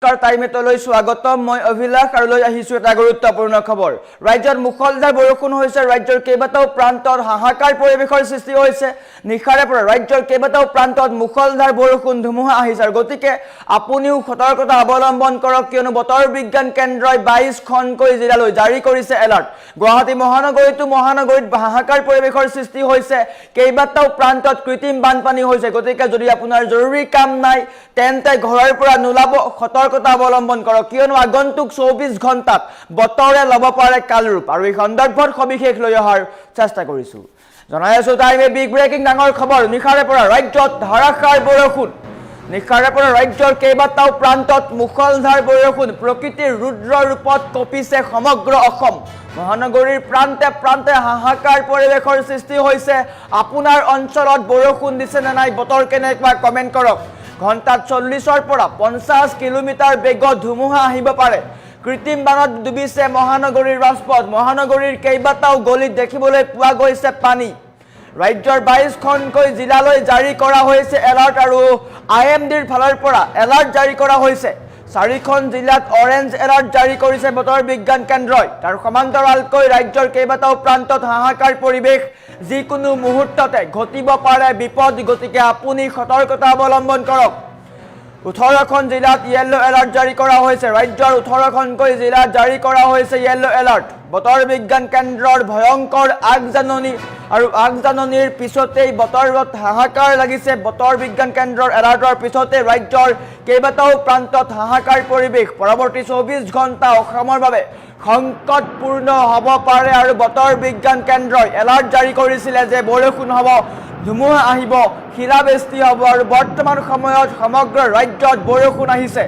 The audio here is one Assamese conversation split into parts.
টাইমেটলৈ স্বাগতম মই অভিলাষ আৰু লৈ আহিছো এটা গুৰুত্বপূৰ্ণ খবৰ ৰাজ্যৰ মুখলধাৰ বৰষুণ হৈছে ৰাজ্যৰ কেইবাটাও প্ৰান্তত হাহাকাৰ পৰিবেশৰ সৃষ্টি হৈছে নিখাৰে পৰা ৰাজ্যৰ কেইবাটাও প্ৰান্তত মুখলধাৰ বৰষুণ ধুমুহা আহিছে আৰু গতিকে আপুনিও সতৰ্কতা অৱলম্বন কৰক কিয়নো বতৰ বিজ্ঞান কেন্দ্ৰই 22খনকৈ জিলালৈ জাৰি কৰিছে এলাৰ্ট গুৱাহাটী মহানগৰীত হাহাকাৰ পৰিবেশৰ সৃষ্টি হৈছে কেইবাটাও প্ৰান্তত কৃত্ৰিম বানপানী হৈছে গতিকে যদি আপোনাৰ জৰুৰী কাম নাই তেন্তে ঘৰৰ পৰা নোলাব সতৰ্কতা অৱলম্বন কৰক কিয়নো আগন্তুক 24 ঘণ্টাত বতৰে ল'ব পাৰে কালৰূপ আৰু এই সন্দৰ্ভত সবিশেষ লৈ অহাৰ চেষ্টা কৰিছো জনাই আছো টাইমে বিগ ব্ৰেকিং ডাঙৰ খবৰ নিখাৰে পৰা ৰাজ্যত ধাৰাসাৰ বৰষুণ নিখাৰে পৰা ৰাজ্যৰ কেইবাটাও প্ৰান্তত মুখলধাৰ বৰষুণ প্ৰকৃতিৰ ৰুদ্ৰ ৰূপত কঁপিছে সমগ্ৰ অসম মহানগৰীৰ প্ৰান্তে প্ৰান্তে হাহাকাৰ পৰিবেশৰ সৃষ্টি হৈছে আপোনাৰ অঞ্চলত বৰষুণ দিছে নে নাই বতৰ কেনেকুৱা কমেন্ট কৰক ঘণ্টাত 40ৰ পৰা 50 কিলোমিটাৰ বেগত ধুমুহা আহিব পাৰে কৃত্ৰিম বানত ডুবিছে মহানগৰীৰ ৰাজপথ মহানগৰীৰ কেইবাটাও গলিত দেখিবলৈ পোৱা গৈছে পানী ৰাজ্যৰ 22খনকৈ জিলালৈ জাৰি কৰা হৈছে এলাৰ্ট আৰু আইএমডিৰ ফালৰ পৰা এলাৰ্ট জাৰি কৰা হৈছে 4খন জিলাত অৰেঞ্জ এলাৰ্ট জাৰি কৰিছে বতৰ বিজ্ঞান কেন্দ্ৰই তাৰ সমান্তৰালকৈ ৰাজ্যৰ কেইবাটাও প্ৰান্তত হাহাকাৰ পৰিবেশ যিকোনো মুহূৰ্ততে ঘটিব পাৰে বিপদ গতিকে আপুনি সতৰ্কতা অৱলম্বন কৰক 18খন জিলাত ইয়েলো এলাৰ্ট জাৰি কৰা হৈছে ৰাজ্যৰ 18খনকৈ জিলাত জাৰি কৰা হৈছে ইয়েলো এলাৰ্ট বতৰ বিজ্ঞান কেন্দ্ৰৰ ভয়ংকৰ আগজাননী আৰু আগজাননীৰ পিছতেই বতৰত হাহাকাৰ লাগিছে বতৰ বিজ্ঞান কেন্দ্ৰৰ এলাৰ্টৰ পিছতে ৰাজ্যৰ কেইবাটাও প্ৰান্তত হাহাকাৰ পৰিবেশ পৰৱৰ্তী 24 ঘণ্টা অসমৰ বাবে সংকটপূৰ্ণ হ'ব পাৰে আৰু বতৰ বিজ্ঞান কেন্দ্ৰই এলাৰ্ট জাৰি কৰিছিলে যে বৰষুণ হ'ব ধুমুহা আহিব শিলাবৃষ্টি হ'ব আৰু বৰ্তমান সময়ত সমগ্ৰ ৰাজ্যত বৰষুণ আহিছে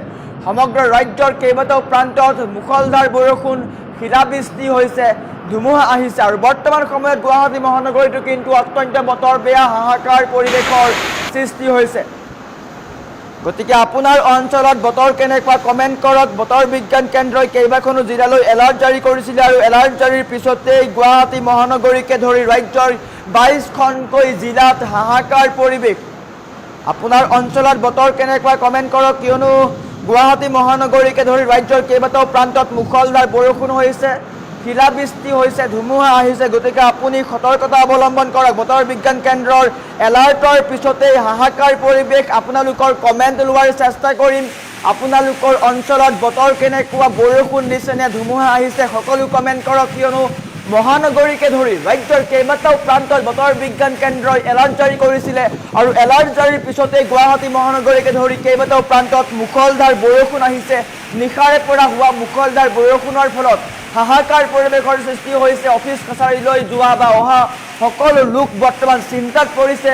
সমগ্ৰ ৰাজ্যৰ কেইবাটাও প্ৰান্তত মুখলধাৰ বৰষুণ শিলাবৃষ্টি হৈছে ধুমুহা আহিছে আৰু বৰ্তমান সময়ত গুৱাহাটী মহানগৰীতো কিন্তু অত্যন্ত বতৰ বেয়া হাহাকাৰ পৰিবেশৰ সৃষ্টি হৈছে গতিকে আপোনাৰ অঞ্চলত বতৰ কেনেকুৱা কমেন্ট কৰক বতৰ বিজ্ঞান কেন্দ্ৰই কেইবাখনো জিলালৈ এলাৰ্ট জাৰি কৰিছিল আৰু এলাৰ্ট জাৰিৰ পিছতেই গুৱাহাটী মহানগৰীকে ধৰি ৰাজ্যৰ 22খনকৈ জিলাত হাহাকাৰ পৰিবেশ আপোনাৰ অঞ্চলত বতৰ কেনেকুৱা কমেন্ট কৰক কিয়নো গুৱাহাটী মহানগৰীকে ধৰি ৰাজ্যৰ কেইবাটাও প্ৰান্তত মুখলধাৰ বৰষুণ হৈছে শিলাবৃষ্টি হৈছে ধুমুহা আহিছে গতিকে আপুনি সতৰ্কতা অৱলম্বন কৰক বতৰ বিজ্ঞান কেন্দ্ৰৰ এলাৰ্টৰ পিছতেই হাহাকাৰ পৰিবেশ আপোনালোকৰ কমেন্ট লোৱাৰ চেষ্টা কৰিম আপোনালোকৰ অঞ্চলত বতৰ কেনেকুৱা বৰষুণ দিছে নে ধুমুহা আহিছে সকলো কমেন্ট কৰক কিয়নো মহানগৰীকে ধৰি ৰাজ্যৰ কেইবাটাও প্ৰান্তত বতৰ বিজ্ঞান কেন্দ্ৰই এলাৰ্ট জাৰি কৰিছিলে আৰু এলাৰ্ট জাৰিৰ পিছতেই গুৱাহাটী মহানগৰীকে ধৰি কেইবাটাও প্ৰান্তত মুখলধাৰ বৰষুণ আহিছে নিশাৰে পৰা হোৱা মুখলধাৰ বৰষুণৰ ফলত হাহাকাৰ পৰিবেশৰ সৃষ্টি হৈছে অফিচ কাছাৰীলৈ যোৱা বা অহা সকলো লোক বৰ্তমান চিন্তাত পৰিছে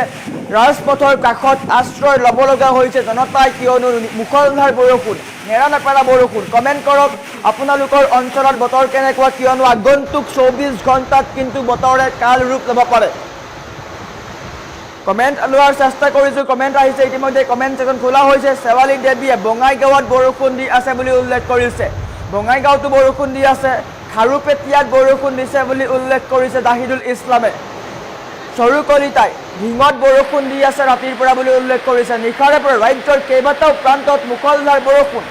ৰাজপথৰ কাষত আশ্ৰয় ল'ব লগা হৈছে জনতাই কিয়নো মুখলধাৰ বৰষুণ নেৰা নেপেৰা বৰষুণ কমেন্ট কৰক আপোনালোকৰ অঞ্চলত বতৰ কেনেকুৱা কিয়নো আগন্তুক 24 ঘণ্টাত কিন্তু বতৰে কাল ৰূপ ল'ব পাৰে কমেন্ট লোৱাৰ চেষ্টা কৰিছো কমেন্ট আহিছে ইতিমধ্যে কমেন্ট ছেকশন খোলা হৈছে শেৱালী দেৱীয়ে বঙাইগাঁৱত বৰষুণ দি আছে বুলি উল্লেখ কৰিছে বঙাইগাঁৱতো বৰষুণ দি আছে খাৰুপেটিয়াত বৰষুণ দিছে বুলি উল্লেখ কৰিছে দাহিদুল ইছলামে সৰু কলিতাই ঢিঙত বৰষুণ দি আছে ৰাতিৰ পৰা বুলি উল্লেখ কৰিছে নিখাৰে পৰা ৰাজ্যৰ কেইবাটাও প্ৰান্তত মুখলধাৰ বৰষুণ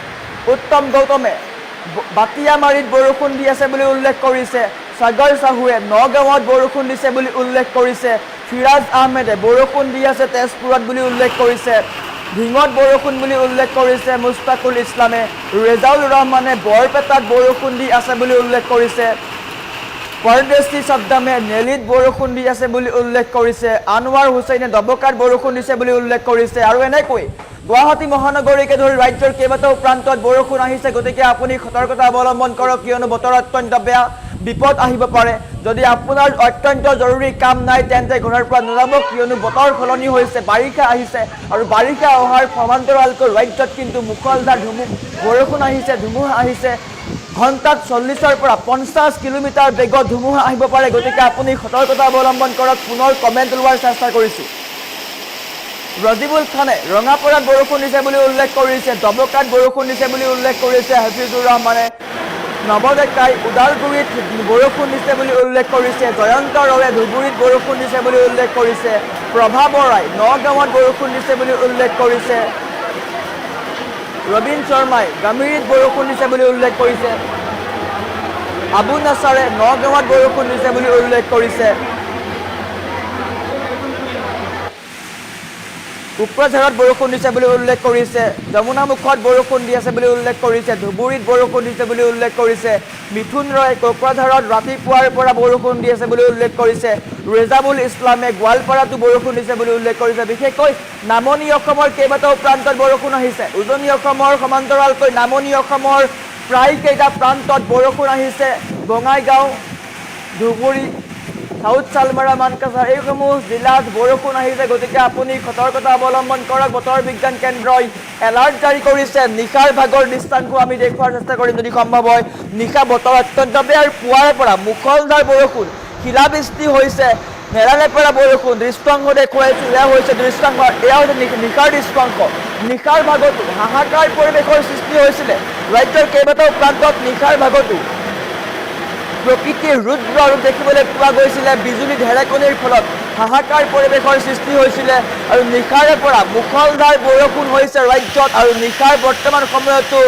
উত্তম গৌতমে বাতিয়ামাৰীত বৰষুণ দি আছে বুলি উল্লেখ কৰিছে সাগৰ সাহুৱে নগাঁৱত বৰষুণ দিছে বুলি উল্লেখ কৰিছে ফিৰাজ আহমেদে বৰষুণ দি আছে তেজপুৰত বুলি উল্লেখ কৰিছে ঢিঙত বৰষুণ বুলি উল্লেখ কৰিছে মুস্তাকুল ইছলামে ৰেজাউল ৰহমানে বৰপেটাত বৰষুণ দি আছে বুলি উল্লেখ কৰিছে পৰদেশী শব্দমে নেলিত বৰষুণ দি আছে বুলি উল্লেখ কৰিছে আনোৱাৰ হুছেইনে দবকাত বৰষুণ দিছে বুলি উল্লেখ কৰিছে আৰু এনেকৈ গুৱাহাটী মহানগৰীকে ধৰি ৰাজ্যৰ কেইবাটাও প্ৰান্তত বৰষুণ আহিছে গতিকে আপুনি সতৰ্কতা অৱলম্বন কৰক কিয়নো বতৰ অত্যন্ত বেয়া বিপদ আহিব পাৰে যদি আপোনাৰ অত্যন্ত জৰুৰী কাম নাই তেন্তে ঘৰৰ পৰা নোলাব কিয়নো বতৰ সলনি হৈছে বাৰিষা আহিছে আৰু বাৰিষা অহাৰ সমান্তৰালকৈ ৰাজ্যত কিন্তু মুখলধাৰ বৰষুণ আহিছে ধুমুহা আহিছে ঘণ্টাত 40ৰ পৰা 50 কিলোমিটাৰ বেগত ধুমুহা আহিব পাৰে গতিকে আপুনি সতৰ্কতা অৱলম্বন কৰক পুনৰ কমেন্ট লোৱাৰ চেষ্টা কৰিছো ৰজিবুল খানে ৰঙাপৰাত বৰষুণ দিছে বুলি উল্লেখ কৰিছে দবকাত বৰষুণ দিছে বুলি উল্লেখ কৰিছে হাফিজুৰ ৰহমানে নৱডেকাই উদালগুৰিত বৰষুণ দিছে বুলি উল্লেখ কৰিছে জয়ন্ত ৰৱে ধুবুৰীত বৰষুণ দিছে বুলি উল্লেখ কৰিছে প্ৰভা বৰাই নগাঁৱত বৰষুণ দিছে বুলি উল্লেখ কৰিছে ৰবীন শৰ্মাই গামীৰিত বৰষুণ দিছে বুলি উল্লেখ কৰিছে আবু নাছাৰে নগাঁৱত বৰষুণ দিছে বুলি উল্লেখ কৰিছে কোকৰাঝাৰত বৰষুণ দিছে বুলি উল্লেখ কৰিছে যমুনামুখত বৰষুণ দি আছে বুলি উল্লেখ কৰিছে ধুবুৰীত বৰষুণ দিছে বুলি উল্লেখ কৰিছে মিথুন ৰয় কোকৰাঝাৰত ৰাতিপুৱাৰ পৰা বৰষুণ দি আছে বুলি উল্লেখ কৰিছে ৰেজাবুল ইছলামে গোৱালপাৰাতো বৰষুণ দিছে বুলি উল্লেখ কৰিছে বিশেষকৈ নামনি অসমৰ কেইবাটাও প্ৰান্তত বৰষুণ আহিছে উজনি অসমৰ সমান্তৰালকৈ নামনি অসমৰ প্ৰায় কেইটা প্ৰান্তত বৰষুণ আহিছে বঙাইগাঁও ধুবুৰী সাউথ চালমাৰা মানকাছাৰ এইসমূহ জিলাত বৰষুণ আহিছে গতিকে আপুনি সতৰ্কতা অৱলম্বন কৰক বতৰ বিজ্ঞান কেন্দ্ৰই এলাৰ্ট জাৰি কৰিছে নিশাৰ ভাগৰ দৃষ্টান্তটো আমি দেখুৱাৰ চেষ্টা কৰিম যদি সম্ভৱ হয় নিশা বতৰ অত্যন্ত বেয়া আৰু পুৱাৰ পৰা মুখলধাৰ বৰষুণ শিলাবৃষ্টি হৈছে নেৰানেপেৰা বৰষুণ দৃষ্টান্ত দেখুৱাইছো এয়া হৈছে দৃষ্টান্ত এয়া হৈছে নিশাৰ দৃষ্টান্ত নিশাৰ ভাগতো হাহাকাৰ পৰিৱেশৰ সৃষ্টি হৈছিলে ৰাজ্যৰ কেইবাটাও প্ৰান্তত নিশাৰ ভাগতো প্ৰকৃতিৰ ৰুদ্ৰ ৰূপ দেখিবলৈ পোৱা গৈছিলে বিজুলী ঢেৰেকনিৰ ফলত হাহাকাৰ পৰিৱেশৰ সৃষ্টি হৈছিলে আৰু নিশাৰে পৰা মুখলধাৰ বৰষুণ হৈছে ৰাজ্যত আৰু নিশাৰ বৰ্তমান সময়তো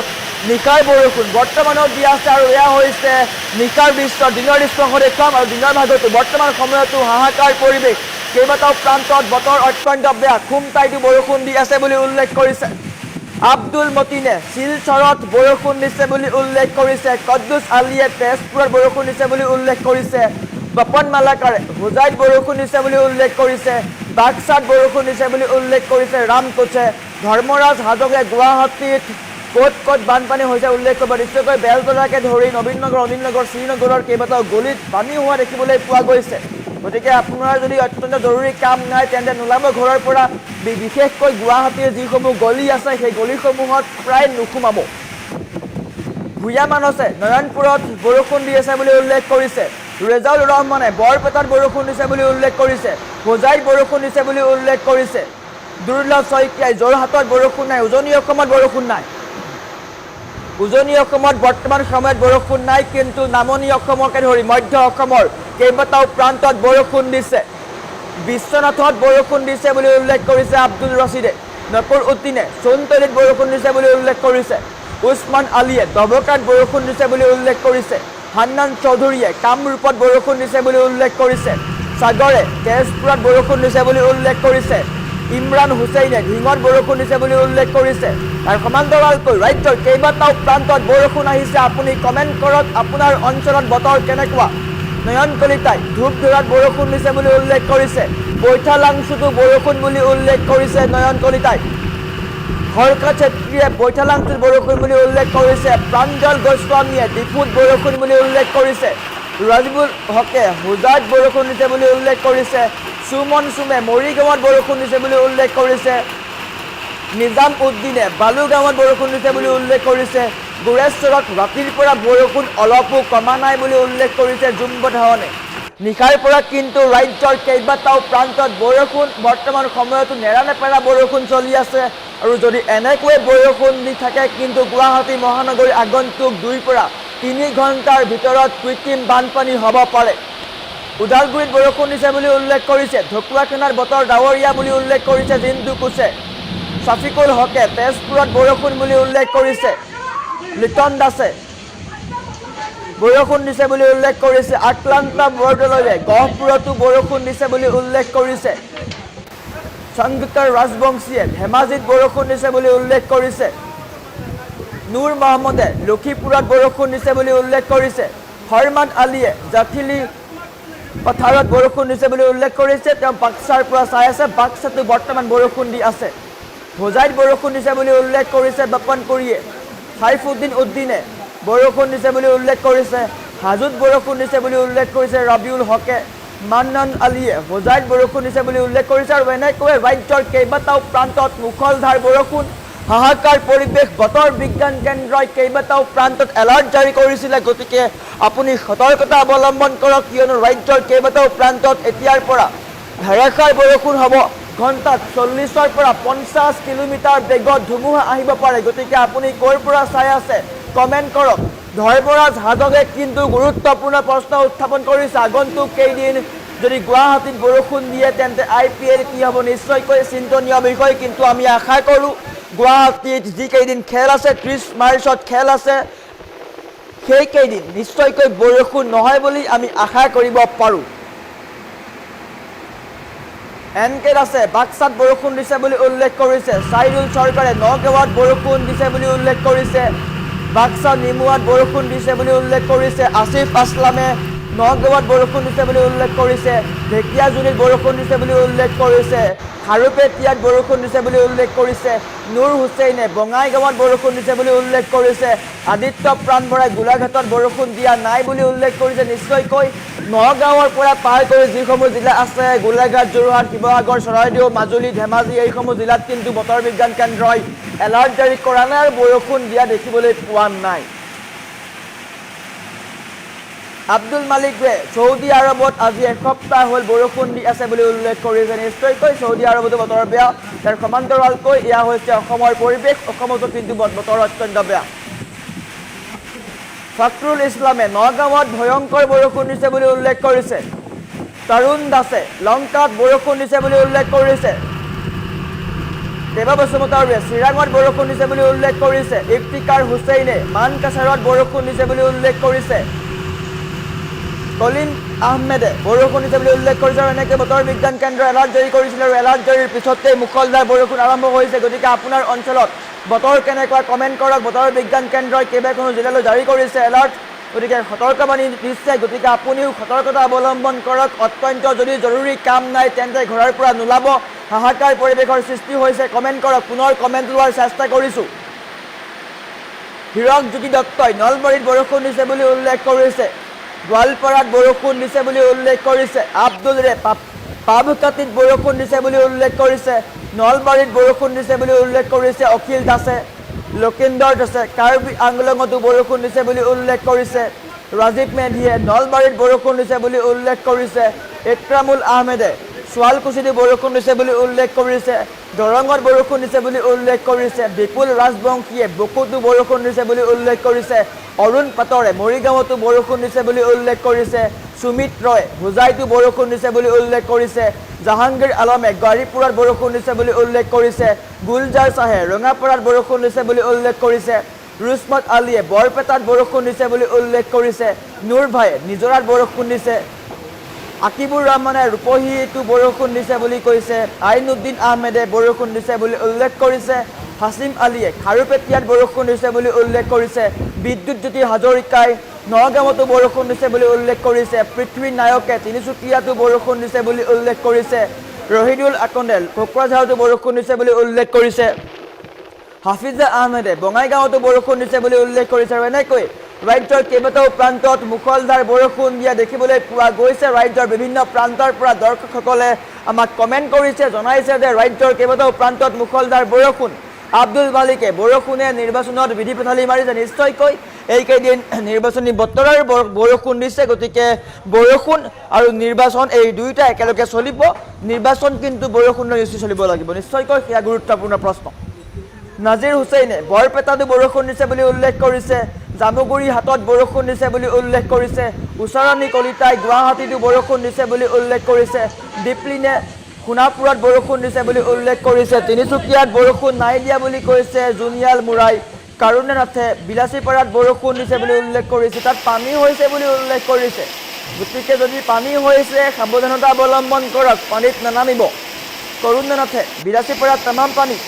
নিশাৰ বৰষুণ বৰ্তমানত দি আছে আৰু এয়া হৈছে নিশাৰ দৃশ্য দিনৰ দৃশ্য দেখুৱাম আৰু দিনৰ ভাগতো বৰ্তমান সময়তো হাহাকাৰ পৰিৱেশ কেইবাটাও প্ৰান্তত বতৰ অত্যন্ত বেয়া খুমটাইতো বৰষুণ দি আছে বুলি উল্লেখ কৰিছে আব্দুল মতিনে শিলচৰত বৰষুণ দিছে বুলি উল্লেখ কৰিছে কদ্দুছ আলীয়ে তেজপুৰত বৰষুণ দিছে বুলি উল্লেখ কৰিছে বপন মালাকাৰে হোজাইত বৰষুণ দিছে বুলি উল্লেখ কৰিছে বাক্সাত বৰষুণ দিছে বুলি উল্লেখ কৰিছে ৰাম কোচে ধৰ্মৰাজ হাজঙে গুৱাহাটীত ক'ত বানপানী হৈছে উল্লেখ কৰিব নিশ্চয়কৈ বেলতলাকে ধৰি নবীননগৰ অনিলনগৰ শ্ৰীনগৰৰ কেইবাটাও গলিত পানী হোৱা দেখিবলৈ পোৱা গৈছে গতিকে আপোনাৰ যদি অত্যন্ত জৰুৰী কাম নাই তেন্তে নোলাব ঘৰৰ পৰা বিশেষকৈ গুৱাহাটীৰ যিসমূহ গলি আছে সেই গলিসমূহত প্ৰায় নুসুমাব ভূঞা মানসে নয়নপুৰত বৰষুণ দি আছে বুলি উল্লেখ কৰিছে ৰেজাউল ৰহমানে বৰপেটাত বৰষুণ দিছে বুলি উল্লেখ কৰিছে হোজাইত বৰষুণ দিছে বুলি উল্লেখ কৰিছে দুৰ্লভ শইকীয়াই যোৰহাটত বৰষুণ নাই উজনি অসমত বৰষুণ নাই উজনি অসমত বৰ্তমান সময়ত বৰষুণ নাই কিন্তু নামনি অসমকে ধৰি মধ্য অসমৰ কেইবাটাও প্ৰান্তত বৰষুণ দিছে বিশ্বনাথত বৰষুণ দিছে বুলি উল্লেখ কৰিছে আব্দুল ৰছিদে নকুৰ উদ্দিনে সোণতলীত বৰষুণ দিছে বুলি উল্লেখ কৰিছে উছমান আলীয়ে দবকাত বৰষুণ দিছে বুলি উল্লেখ কৰিছে হান্নান চৌধুৰীয়ে কামৰূপত বৰষুণ দিছে বুলি উল্লেখ কৰিছে সাগৰে তেজপুৰত বৰষুণ দিছে বুলি উল্লেখ কৰিছে ইমৰান হুছেইনে ঢিঙত বৰষুণ দিছে বুলি উল্লেখ কৰিছে আৰু সমান্তৰালকৈ ৰাজ্যৰ কেইবাটাও প্ৰান্তত বৰষুণ আহিছে আপুনি কমেণ্ট কৰক আপোনাৰ অঞ্চলত বতৰ কেনেকুৱা নয়ন কলিতাই ধূপধৰাত বৰষুণ দিছে বুলি উল্লেখ কৰিছে বৈঠালাংচুতো বৰষুণ বুলি উল্লেখ কৰিছে নয়ন কলিতাই হৰকা ছেত্ৰীয়ে বৈঠালাংচুত বৰষুণ বুলি উল্লেখ কৰিছে প্ৰাঞ্জল গোস্বামীয়ে ডিফুত বৰষুণ বুলি উল্লেখ কৰিছে ৰাজবুল হকে হোজাইত বৰষুণ দিছে বুলি উল্লেখ কৰিছে সুমন সুমে মৰিগাঁৱত বৰষুণ দিছে বুলি উল্লেখ কৰিছে নিজাম উদ্দিনে বালুগাঁৱত বৰষুণ দিছে বুলি উল্লেখ কৰিছে গুৰেশ্বৰত ৰাতিৰ পৰা বৰষুণ অলপো কমা নাই বুলি উল্লেখ কৰিছে জুম্ব ধাৱনে নিশাৰ পৰা কিন্তু ৰাজ্যৰ কেইবাটাও প্ৰান্তত বৰষুণ বৰ্তমান সময়তো নেৰানেপেৰা বৰষুণ চলি আছে আৰু যদি এনেকৈ বৰষুণ দি থাকে কিন্তু গুৱাহাটী মহানগৰী আগন্তুক 2 পৰা 3 ঘণ্টাৰ ভিতৰত কৃত্ৰিম বানপানী হ'ব পাৰে উদালগুৰিত বৰষুণ দিছে বুলি উল্লেখ কৰিছে ঢকুৱাখানাৰ বতৰ ডাৱৰীয়া বুলি উল্লেখ কৰিছে জিন্দু কোচে শাফিকুল হকে তেজপুৰত বৰষুণ বুলি উল্লেখ কৰিছে লিটন দাসে বৰষুণ দিছে বুলি উল্লেখ কৰিছে আক্ৰান্ত বৰদলৈয়ে গহপুৰতো বৰষুণ দিছে বুলি উল্লেখ কৰিছে সংগীতৰ ৰাজবংশীয়ে ধেমাজিত বৰষুণ দিছে বুলি উল্লেখ কৰিছে নুৰ মহম্মদে লখিপুৰত বৰষুণ দিছে বুলি উল্লেখ কৰিছে ফৰমান আলীয়ে জাথিলি পথাৰত বৰষুণ দিছে বুলি উল্লেখ কৰিছে তেওঁ বাক্সাৰ পৰা চাই আছে বাক্সাতো বৰ্তমান বৰষুণ দি আছে হোজাইত বৰষুণ দিছে বুলি উল্লেখ কৰিছে বাপন কৰিয়ে সাইফুদ্দিন উদ্দিনে বৰষুণ দিছে বুলি উল্লেখ কৰিছে হাজুত বৰষুণ দিছে বুলি উল্লেখ কৰিছে ৰবিউল হকে মান্নান আলীয়ে হোজাইত বৰষুণ দিছে বুলি উল্লেখ কৰিছে আৰু এনেকৈ ৰাজ্যৰ কেইবাটাও প্ৰান্তত মুখলধাৰ বৰষুণ হাহাকাৰ পৰিৱেশ বতৰ বিজ্ঞান কেন্দ্ৰই কেইবাটাও প্ৰান্তত এলাৰ্ট জাৰি কৰিছিলে গতিকে আপুনি সতৰ্কতা অৱলম্বন কৰক কিয়নো ৰাজ্যৰ কেইবাটাও প্ৰান্তত এতিয়াৰ পৰা ধাৰাসাৰ বৰষুণ হ'ব ঘণ্টাত 40ৰ পৰা 50 কিলোমিটাৰ বেগত ধুমুহা আহিব পাৰে গতিকে আপুনি ক'ৰ পৰা চাই আছে কমেণ্ট কৰক ধৰ্মৰাজ হাজঙে কিন্তু গুৰুত্বপূৰ্ণ প্ৰশ্ন উত্থাপন কৰিছে আগন্তুক কেইদিন যদি গুৱাহাটীত বৰষুণ দিয়ে তেন্তে IPL কি হ'ব নিশ্চয়কৈ চিন্তনীয় বিষয় কিন্তু আমি আশা কৰোঁ গুৱাহাটীত যিকেইদিন খেল আছে 30 মাৰ্চত খেল আছে সেইকেইদিন নিশ্চয়কৈ বৰষুণ নহয় বুলি আমি আশা কৰিব পাৰোঁ এনকে আছে বাক্সাত বৰষুণ দিছে বুলি উল্লেখ কৰিছে সাইদুল চৰকাৰে নগাঁৱত বৰষুণ দিছে বুলি উল্লেখ কৰিছে বাক্সা নিমুৱাত বৰষুণ দিছে বুলি উল্লেখ কৰিছে আসিফ আসলামে নগাঁৱত বৰষুণ দিছে বুলি উল্লেখ কৰিছে ঢেকিয়াজুলিত বৰষুণ দিছে বুলি উল্লেখ কৰিছে খাৰুপেটিয়াত বৰষুণ দিছে বুলি উল্লেখ কৰিছে নুৰ হুছেইনে বঙাইগাঁৱত বৰষুণ দিছে বুলি উল্লেখ কৰিছে আদিত্য প্ৰাণবৰাই গোলাঘাটত বৰষুণ দিয়া নাই বুলি উল্লেখ কৰিছে নিশ্চয়কৈ নগাঁৱৰ পৰা পাৰ কৰি যিসমূহ জিলা আছে গোলাঘাট যোৰহাট শিৱসাগৰ চৰাইদেউ মাজুলী ধেমাজি এইসমূহ জিলাত কিন্তু বতৰ বিজ্ঞান কেন্দ্ৰই এলাৰ্ট জাৰি কৰা নাই আৰু বৰষুণ দিয়া দেখিবলৈ পোৱা নাই আব্দুল মালিকে সৌদি আৰবত আজি এসপ্তাহ হ'ল বৰষুণ দি আছে বুলি উল্লেখ কৰিছে নিশ্চয়কৈ সৌদি আৰবতো বতৰ বেয়া তাৰ সমান্তৰালকৈ এয়া হৈছে অসমৰ পৰিৱেশ অসমতো কিন্তু বতৰ অত্যন্ত বেয়া ফখৰুল ইছলামে নগাঁৱত ভয়ংকৰ বৰষুণ দিছে বুলি উল্লেখ কৰিছে তৰুণ দাসে লংকাত বৰষুণ দিছে বুলি উল্লেখ কৰিছে দেৱা বসুমতাৰীয়ে চিৰাঙত বৰষুণ দিছে বুলি উল্লেখ কৰিছে ইফতিকাৰ হুছেইনে মানকাছাৰত বৰষুণ দিছে বুলি উল্লেখ কৰিছে কলিন আহমেদে বৰষুণ দিছে বুলি উল্লেখ কৰিছে আৰু এনেকৈ বতৰ বিজ্ঞান কেন্দ্ৰ এলাৰ্ট জাৰি কৰিছিল আৰু এলাৰ্ট জাৰিৰ পিছতেই মুখলধাৰ বৰষুণ আৰম্ভ হৈছে গতিকে আপোনাৰ অঞ্চলত বতৰ কেনেকুৱা কমেণ্ট কৰক বতৰ বিজ্ঞান কেন্দ্ৰই কেইবাখনো জিলালৈ জাৰি কৰিছে এলাৰ্ট গতিকে সতৰ্কবাণী দিছে গতিকে আপুনিও সতৰ্কতা অৱলম্বন কৰক অত্যন্ত যদি জৰুৰী কাম নাই তেন্তে ঘৰৰ পৰা নোলাব হাহাকাৰ পৰিৱেশৰ সৃষ্টি হৈছে কমেণ্ট কৰক পুনৰ কমেণ্ট লোৱাৰ চেষ্টা কৰিছোঁ হিৰক জ্যোতি দত্তই নলবাৰীত বৰষুণ দিছে বুলি উল্লেখ কৰিছে গোৱালপাৰাত বৰষুণ দিছে বুলি উল্লেখ কৰিছে আব্দুলৰে পাবকাটিত বৰষুণ দিছে বুলি উল্লেখ কৰিছে নলবাৰীত বৰষুণ দিছে বুলি উল্লেখ কৰিছে অখিল দাসে লখিন্দৰ দাসে কাৰ্বি আংলঙতো বৰষুণ দিছে বুলি উল্লেখ কৰিছে ৰাজীৱ মেধিয়ে নলবাৰীত বৰষুণ দিছে বুলি উল্লেখ কৰিছে ইক্ৰামুল আহমেদে শুৱালকুছিত বৰষুণ দিছে বুলি উল্লেখ কৰিছে দৰঙত বৰষুণ দিছে বুলি উল্লেখ কৰিছে বিপুল ৰাজবংশীয়ে বকুতো বৰষুণ দিছে বুলি উল্লেখ কৰিছে অৰুণ পাটৰে মৰিগাঁৱতো বৰষুণ দিছে বুলি উল্লেখ কৰিছে সুমিত ৰয় হোজাইতো বৰষুণ দিছে বুলি উল্লেখ কৰিছে জাহাংগীৰ আলমে গাড়ীপুৰত বৰষুণ দিছে বুলি উল্লেখ কৰিছে গুলজাৰ চাহে ৰঙাপাৰাত বৰষুণ দিছে বুলি উল্লেখ কৰিছে ৰুছমত আলীয়ে বৰপেটাত বৰষুণ দিছে বুলি উল্লেখ কৰিছে নুৰ ভাইয়ে নিজৰাত বৰষুণ দিছে আকিবুৰ ৰহমানে ৰূপহীতো বৰষুণ দিছে বুলি কৈছে আইনুদ্দিন আহমেদে বৰষুণ দিছে বুলি উল্লেখ কৰিছে হাছিম আলীয়ে খাৰুপেটিয়াত বৰষুণ দিছে বুলি উল্লেখ কৰিছে বিদ্যুৎজ্যোতি হাজৰিকাই নগাঁৱতো বৰষুণ দিছে বুলি উল্লেখ কৰিছে পৃথ্বী নায়কে তিনিচুকীয়াতো বৰষুণ দিছে বুলি উল্লেখ কৰিছে ৰহিদুল আকণ্ডেল কোকৰাঝাৰতো বৰষুণ দিছে বুলি উল্লেখ কৰিছে হাফিজা আহমেদে বঙাইগাঁৱতো বৰষুণ দিছে বুলি উল্লেখ কৰিছে আৰু এনেকৈ ৰাজ্যৰ কেইবাটাও প্ৰান্তত মুখলধাৰ বৰষুণ দিয়া দেখিবলৈ পোৱা গৈছে ৰাজ্যৰ বিভিন্ন প্ৰান্তৰ পৰা দৰ্শকসকলে আমাক কমেণ্ট কৰিছে জনাইছে যে ৰাজ্যৰ কেইবাটাও প্ৰান্তত মুখলধাৰ বৰষুণ আব্দুল মালিকে বৰষুণে নিৰ্বাচনত বিধি পথালি মাৰিছে নিশ্চয়কৈ এইকেইদিন নিৰ্বাচনী বতৰৰ বৰষুণ দিছে গতিকে বৰষুণ আৰু নিৰ্বাচন এই দুয়োটা একেলগে চলিব নিৰ্বাচন কিন্তু বৰষুণৰ নিশ্চয় চলিব লাগিব নিশ্চয়কৈ সেয়া গুৰুত্বপূৰ্ণ প্ৰশ্ন নাজিৰ হুছেইনে বৰপেটাতো বৰষুণ দিছে বুলি উল্লেখ কৰিছে জামুগুৰি হাতত বৰষুণ দিছে বুলি উল্লেখ কৰিছে উচাৰণী কলিতাই গুৱাহাটীতো বৰষুণ দিছে বুলি উল্লেখ কৰিছে দীপলিনে সোণাপুৰত বৰষুণ দিছে বুলি উল্লেখ কৰিছে তিনিচুকীয়াত বৰষুণ নাই দিয়া বুলি কৈছে জুনিয়াল মুৰাই কাৰুণানাথে বিলাসীপাৰাত বৰষুণ দিছে বুলি উল্লেখ কৰিছে তাত পানী হৈছে বুলি উল্লেখ কৰিছে গতিকে যদি পানী হৈছে সাৱধানতা অৱলম্বন কৰক পানীত নানামিব কাৰুণানাথে বিলাসীপাৰাত তামাম পানী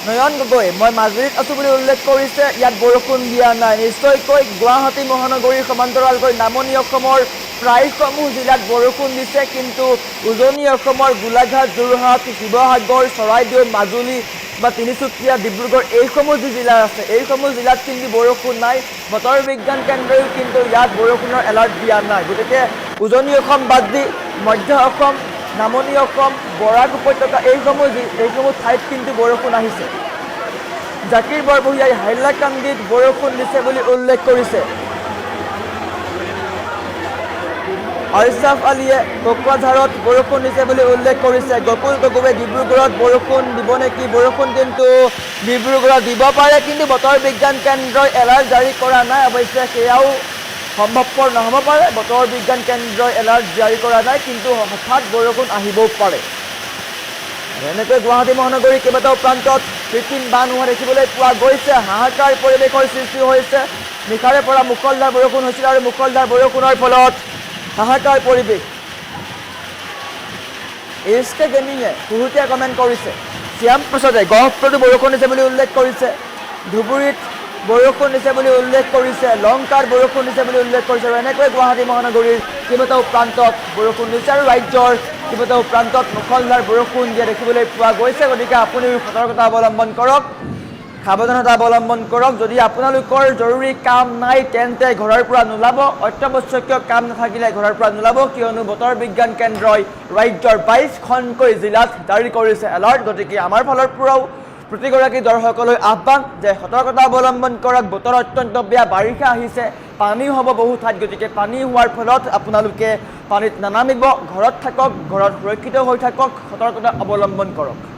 নয়ন গগৈ মই মাজুলীত আছোঁ বুলি উল্লেখ কৰিছে ইয়াত বৰষুণ দিয়া নাই নিশ্চয়কৈ গুৱাহাটী মহানগৰীৰ সমান্তৰালকৈ নামনি অসমৰ প্ৰায়সমূহ জিলাত বৰষুণ দিছে কিন্তু উজনি অসমৰ গোলাঘাট যোৰহাট শিৱসাগৰ চৰাইদেউ মাজুলী বা তিনিচুকীয়া ডিব্ৰুগড় এইসমূহ যি জিলা আছে এইসমূহ জিলাত কিন্তু বৰষুণ নাই বতৰ বিজ্ঞান কেন্দ্ৰই কিন্তু ইয়াত বৰষুণৰ এলাৰ্ট দিয়া নাই গতিকে উজনি অসম বাদ দি মধ্য অসম নামনি অসম বৰাক উপত্যকা এইসমূহ ঠাইত কিন্তু বৰষুণ আহিছে জাকিৰ বৰভূঞাই হাইলাকান্দিত বৰষুণ দিছে বুলি উল্লেখ কৰিছে আৰিছাফ আলীয়ে কোকৰাঝাৰত বৰষুণ দিছে বুলি উল্লেখ কৰিছে গকুল গগৈয়ে ডিব্ৰুগড়ত বৰষুণ দিব নেকি বৰষুণ কিন্তু ডিব্ৰুগড়ত দিব পাৰে কিন্তু বতৰ বিজ্ঞান কেন্দ্ৰই এলাৰ্ট জাৰি কৰা নাই অৱশ্যে সেয়াও সম্ভৱপৰ নহ'ব পাৰে বতৰ বিজ্ঞান কেন্দ্ৰই এলাৰ্ট জাৰি কৰা নাই কিন্তু হঠাৎ বৰষুণ আহিবও পাৰে এনেকৈ গুৱাহাটী মহানগৰীৰ কেইবাটাও প্ৰান্তত কৃত্ৰিম বান হোৱা দেখিবলৈ পোৱা গৈছে। হাহাকাৰ পৰিৱেশৰ সৃষ্টি হৈছে। নিশাৰে পৰা মুষলধাৰ বৰষুণ হৈছিল আৰু মুষলধাৰ বৰষুণৰ ফলত হাহাকাৰ পৰিৱেশ। এছকে গেমিঙে বহুতে কমেণ্ট কৰিছে। শ্যাম প্ৰসাদে গহপুৰতো বৰষুণ দিছে বুলি উল্লেখ কৰিছে। ধুবুৰীত বৰষুণ দিছে বুলি উল্লেখ কৰিছে। লংকাত বৰষুণ দিছে বুলি উল্লেখ কৰিছে। আৰু এনেকৈ গুৱাহাটী মহানগৰীৰ কেইবাটাও প্ৰান্তত বৰষুণ দিছে আৰু ৰাজ্যৰ কেইবাটাও প্ৰান্তত মুষলধাৰ বৰষুণ দিয়া দেখিবলৈ পোৱা গৈছে। গতিকে আপুনিও সতৰ্কতা অৱলম্বন কৰক, সাৱধানতা অৱলম্বন কৰক। যদি আপোনালোকৰ জৰুৰী কাম নাই তেন্তে ঘৰৰ পৰা নোলাব। অত্যাৱশ্যকীয় কাম নাথাকিলে ঘৰৰ পৰা নোলাব, কিয়নো বতৰ বিজ্ঞান কেন্দ্ৰই ৰাজ্যৰ 22খনকৈ জিলাত জাৰি কৰিছে এলাৰ্ট। গতিকে আমাৰ ফালৰ পৰাও প্ৰতিগৰাকী দৰ্শকলৈ আহ্বান যে সতৰ্কতা অৱলম্বন কৰক। বতৰ অত্যন্ত বেয়া, বাৰিষা আহিছে, পানী হ'ব বহু ঠাইত। গতিকে পানী হোৱাৰ ফলত আপোনালোকে পানীত নানামিব, ঘৰত থাকক, ঘৰত সুৰক্ষিত হৈ থাকক, সতৰ্কতা অৱলম্বন কৰক।